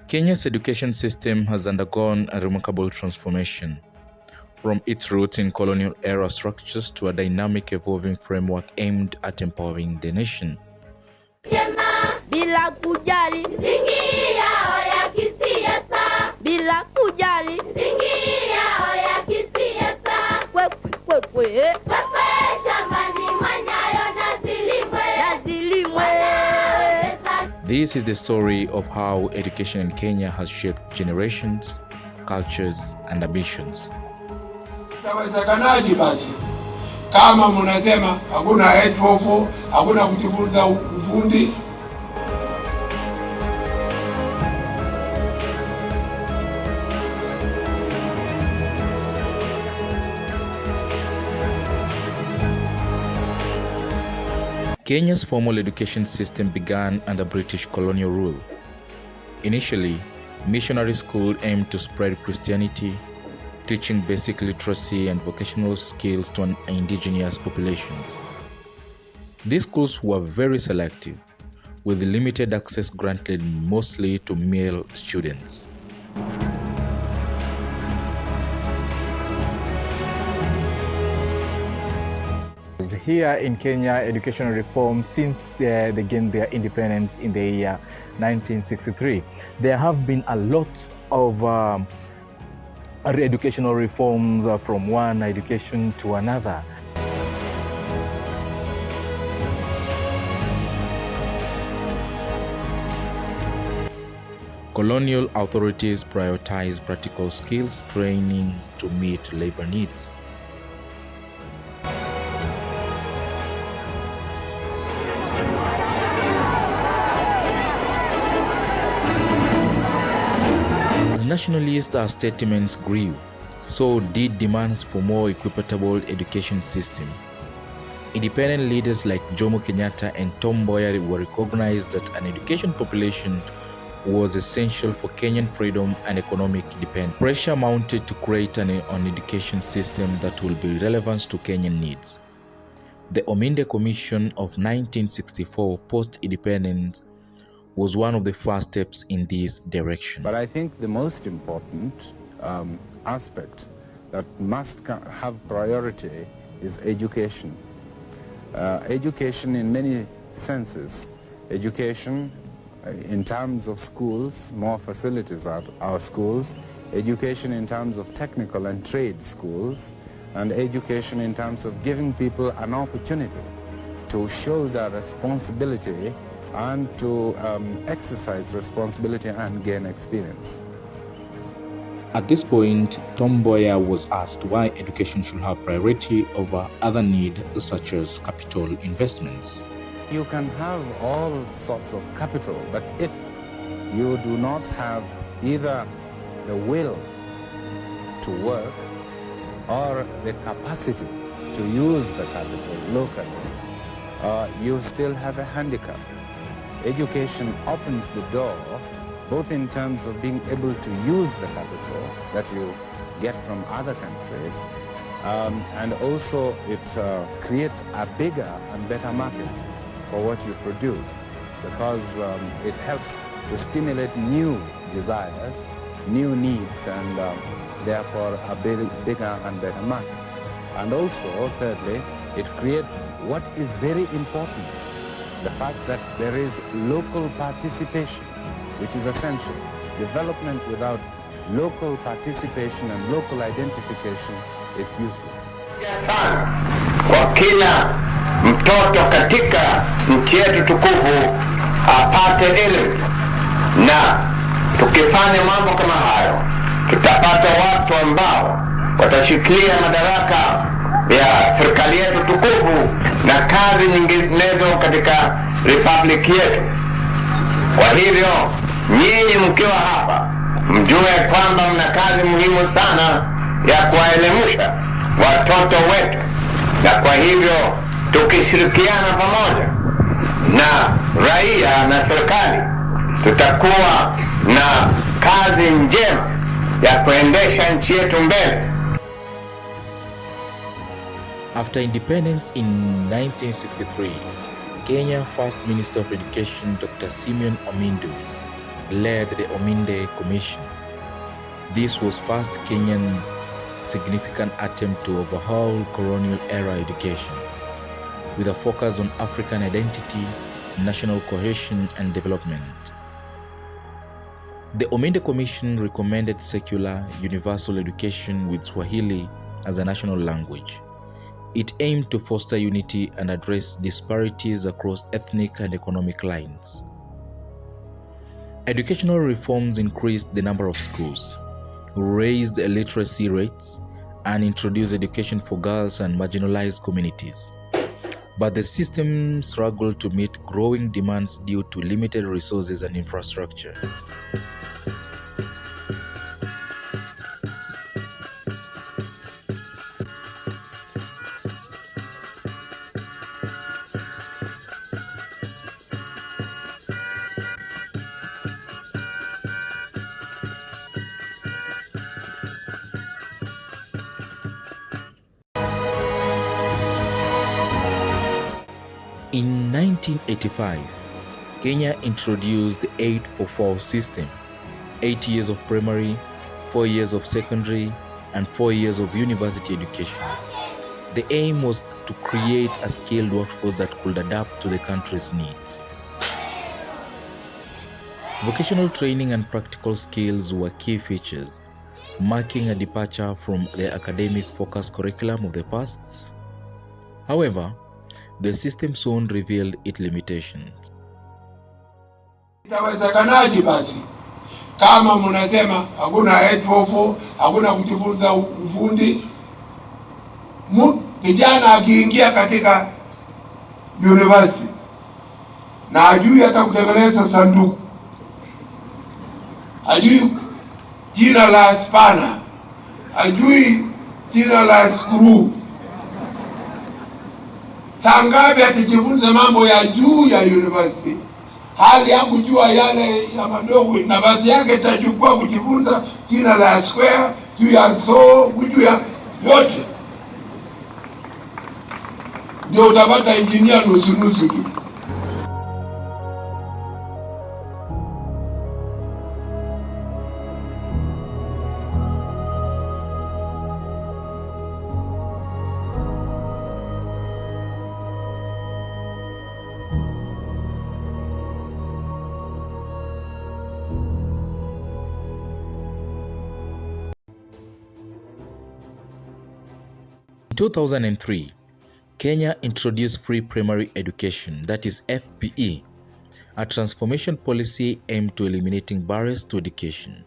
Kenya's education system has undergone a remarkable transformation, from its roots in colonial-era structures to a dynamic, evolving framework aimed at empowering the nation. Bila kujali misingi yao ya kisiasa, bila kujali misingi yao ya kisiasa, kwewe shambani manyayo na zilimwe. This is the story of how education in Kenya has shaped generations, cultures, and ambitions. Itawezekanaje basi kama mnasema hakuna headfofu, hakuna kujifunza ufundi? Kenya's formal education system began under British colonial rule. Initially, missionary schools aimed to spread Christianity, teaching basic literacy and vocational skills to indigenous populations. These schools were very selective, with limited access granted mostly to male students. Here in Kenya, educational reform, since they gained their independence in the year 1963, there have been a lot of educational reforms from one education to another. Colonial authorities prioritized practical skills training to meet labor needs. As nationalist statements grew, so did demands for more equitable education system. Independent leaders like Jomo Kenyatta and Tom Mboya were recognized that an education population was essential for Kenyan freedom and economic independence. Pressure mounted to create an education system that will be relevant to Kenyan needs. The Ominde Commission of 1964 post-independence was one of the first steps in this direction. But I think the most important aspect that must have priority is education. Education in many senses. Education in terms of schools, more facilities at our schools, education in terms of technical and trade schools, and education in terms of giving people an opportunity to show their responsibility and to exercise responsibility and gain experience. At this point, Tom Mboya was asked why education should have priority over other needs such as capital investments. You can have all sorts of capital, but if you do not have either the will to work or the capacity to use the capital locally, you still have a handicap. Education opens the door both in terms of being able to use the capital that you get from other countries, and also it creates a bigger and better market for what you produce, because it helps to stimulate new desires, new needs, and therefore a bigger and better market. And also, thirdly, it creates what is very important, the fact that there is local participation, which is essential. Development without local participation and local identification is useless. Sana kwa kila mtoto katika nchi yetu tukufu apate elimu, na tukifanya mambo kama hayo tutapata watu ambao watashikilia madaraka ya serikali yetu tukufu na kazi nyinginezo katika republic yetu. Kwa hivyo nyinyi mkiwa hapa mjue kwamba mna kazi muhimu sana ya kuwaelimisha watoto wetu, na kwa hivyo tukishirikiana pamoja na raia na serikali tutakuwa na kazi njema ya kuendesha nchi yetu mbele. After independence in 1963, Kenya's first Minister of Education, Dr. Simeon Ominde, led the Ominde Commission. This was first Kenyan significant attempt to overhaul colonial era education, with a focus on African identity, national cohesion, and development. The Ominde Commission recommended secular, universal education with Swahili as a national language. It aimed to foster unity and address disparities across ethnic and economic lines. Educational reforms increased the number of schools, raised literacy rates, and introduced education for girls and marginalized communities. But the system struggled to meet growing demands due to limited resources and infrastructure. In 1985, Kenya introduced the 8-4-4 system, 8 years of primary, 4 years of secondary, and 4 years of university education. The aim was to create a skilled workforce that could adapt to the country's needs. Vocational training and practical skills were key features, marking a departure from the academic-focused curriculum of the past. However, the system soon revealed its limitations. Itawezekanaje basi kama mnasema hakuna 844, hakuna kujifunza ufundi? Kijana akiingia katika university na ajui hata kutengeneza sanduku, ajui jina la spana, ajui jina la screw, sangapi atajifunza mambo ya juu ya university, hali ya kujua yale ya madogo? Nafasi yake itachukua kujifunza jina la square, juu ya saw, juu ya yote. Ndio utapata engineer nusu tu. In 2003, Kenya introduced free primary education, that is FPE, a transformation policy aimed to eliminating barriers to education.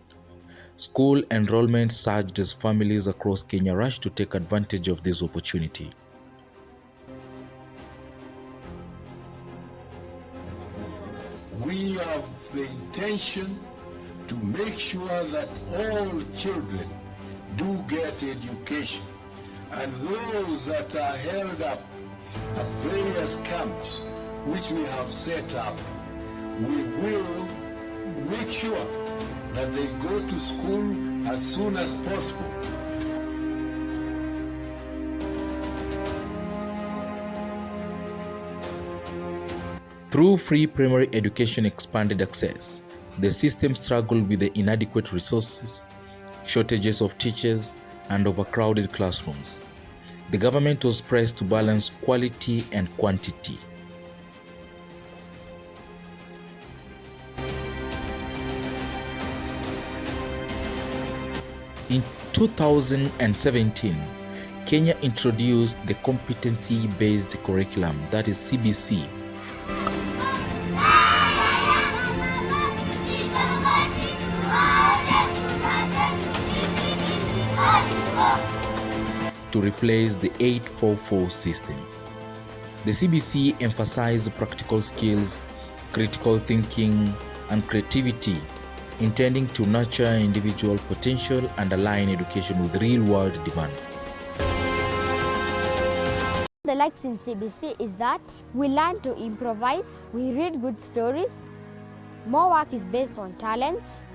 School enrollment surged as families across Kenya rushed to take advantage of this opportunity. We have the intention to make sure that all children do get education, and those that are held up at various camps which we have set up, we will make sure that they go to school as soon as possible. Through free primary education expanded access, the system struggled with the inadequate resources, shortages of teachers, and overcrowded classrooms. The government was pressed to balance quality and quantity. In 2017, Kenya introduced the Competency-Based Curriculum, that is CBC, to replace the 844 system. The CBC emphasized practical skills, critical thinking, and creativity, intending to nurture individual potential and align education with real-world demand. The likes in CBC is that we learn to improvise, we read good stories, more work is based on talents,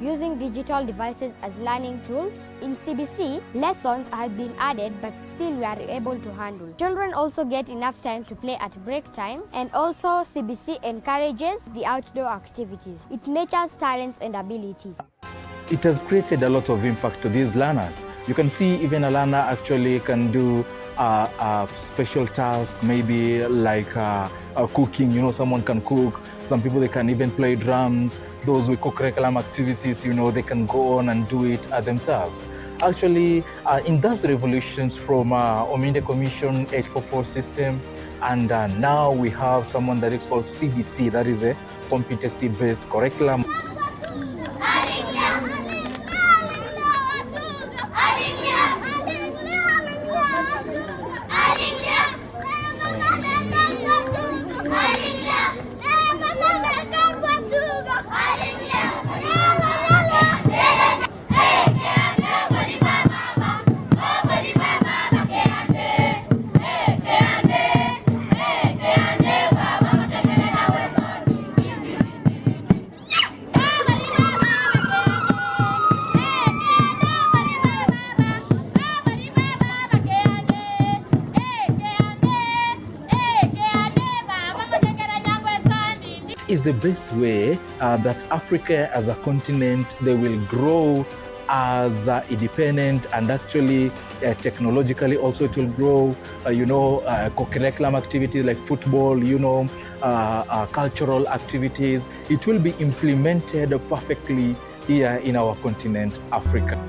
using digital devices as learning tools. In CBC, lessons have been added, but still we are able to handle. Children also get enough time to play at break time, and also CBC encourages the outdoor activities. It nurtures talents and abilities. It has created a lot of impact to these learners. You can see even a learner actually can do a special task, maybe like cooking. You know, someone can cook. Some people, they can even play drums. Those with co-curriculum activities, you know, they can go on and do it themselves. Actually, in those revolutions from Ominde Commission 844 system, and now we have someone that is called CBC, that is a competency-based curriculum. Is the best way that Africa as a continent, they will grow as independent, and actually technologically also it will grow, co-curriculum activities like football, cultural activities. It will be implemented perfectly here in our continent, Africa.